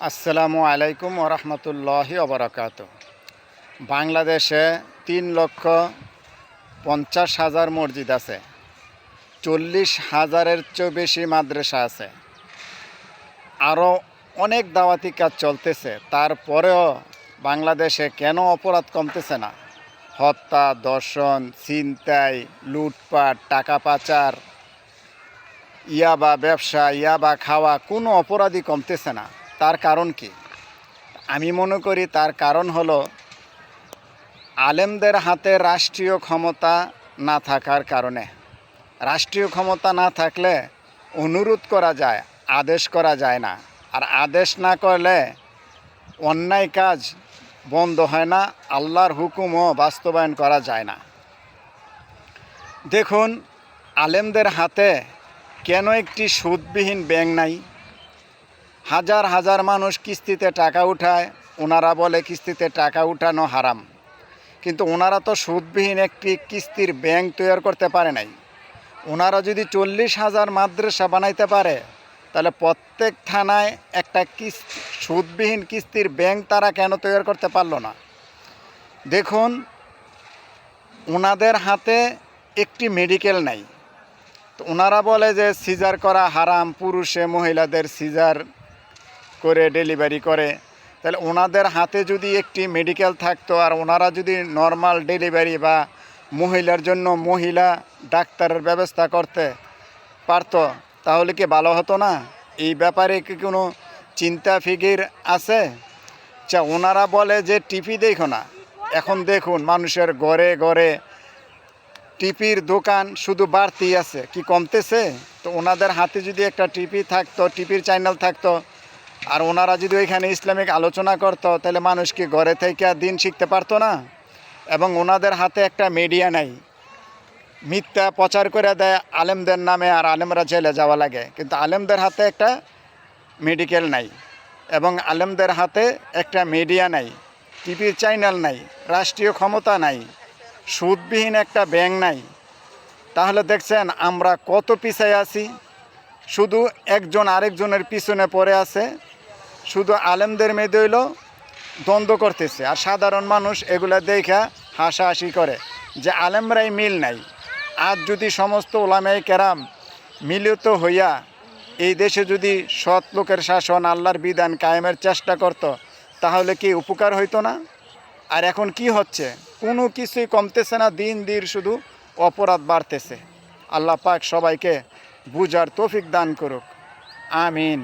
আসসালামু আলাইকুম ওরহমতুল্লাহি ওবরাকাত। বাংলাদেশে 3,50,000 মসজিদ আছে, 40,000-এর চেয়েও বেশি মাদ্রাসা আছে, আরও অনেক দাওয়াতি কাজ চলতেছে। তারপরেও বাংলাদেশে কেন অপরাধ কমতেছে না? হত্যা, ধর্ষণ, ছিনতাই, লুটপাট, টাকা পাচার, ইয়াবা ব্যবসা, ইয়াবা খাওয়া, কোনো অপরাধই কমতেছে না। তার কারণ কি? আমি মনে করি তার কারণ হলো আলেমদের হাতে রাষ্ট্রীয় ক্ষমতা না থাকার কারণে। রাষ্ট্রীয় ক্ষমতা না থাকলে অনুরোধ করা যায়, আদেশ করা যায় না। আর আদেশ না করলে অন্যায় কাজ বন্ধ হয় না, আল্লাহর হুকুমও বাস্তবায়ন করা যায় না। দেখুন, আলেমদের হাতে কেন একটি সুদবিহীন ব্যাংক নাই? হাজার হাজার মানুষ কিস্তিতে টাকা উঠায়, ওনারা বলে কিস্তিতে টাকা উঠানো হারাম, কিন্তু ওনারা তো সুদবিহীন একটি কিস্তির ব্যাংক তৈরি করতে পারে নাই। ওনারা যদি 40,000 মাদ্রাসা বানাইতে পারে, তাহলে প্রত্যেক থানায় একটা সুদবিহীন কিস্তির ব্যাংক তারা কেন তৈরি করতে পারলো না? দেখুন, ওনাদের হাতে একটি মেডিকেল নাই। তো ওনারা বলে যে সিজার করা হারাম, পুরুষে মহিলাদের সিজার করে ডেলিভারি করে। তাহলে ওনাদের হাতে যদি একটি মেডিকেল থাকতো, আর ওনারা যদি নর্মাল ডেলিভারি বা মহিলার জন্য মহিলা ডাক্তারের ব্যবস্থা করতে পারতো, তাহলে কি ভালো হতো না? এই ব্যাপারে কি কোনো চিন্তা ফিকির আছে? ওনারা বলে যে টিভি দেখো না। এখন দেখুন, মানুষের ঘরে ঘরে টিভির দোকান শুধু বাড়তেই আছে, কি কমতেছে? তো ওনাদের হাতে যদি একটা টিভি থাকতো, টিভির চ্যানেল থাকতো, আর ওনারা যদি ওইখানে ইসলামিক আলোচনা করতো, তাহলে মানুষ কি ঘরে থেকে দিন শিখতে পারতো না? এবং ওনাদের হাতে একটা মিডিয়া নাই, মিথ্যা প্রচার করে দেয় আলেমদের নামে, আর আলেমরা জেলে যাওয়া লাগে। কিন্তু আলেমদের হাতে একটা মেডিকেল নাই, এবং আলেমদের হাতে একটা মিডিয়া নাই, টিভির চ্যানেল নাই, রাষ্ট্রীয় ক্ষমতা নাই, সুদবিহীন একটা ব্যাংক নাই। তাহলে দেখছেন আমরা কত পিছায় আছি। শুধু একজন আরেকজনের পিছনে পড়ে আছে, শুধু আলেমদের মেয়েদের হইল দ্বন্দ্ব করতেছে, আর সাধারণ মানুষ এগুলা দেখা হাসাহাসি করে যে আলেমরাই মিল নাই। আজ যদি সমস্ত ওলামায়ে কেরাম মিলিত হইয়া এই দেশে যদি সৎ লোকের শাসন, আল্লাহর বিধান কায়েমের চেষ্টা করত, তাহলে কি উপকার হইতো না? আর এখন কি হচ্ছে? কোনো কিছুই কমতেছে না, দিন দিন শুধু অপরাধ বাড়তেছে। আল্লাহ পাক সবাইকে বুঝার তৌফিক দান করুক, আমিন।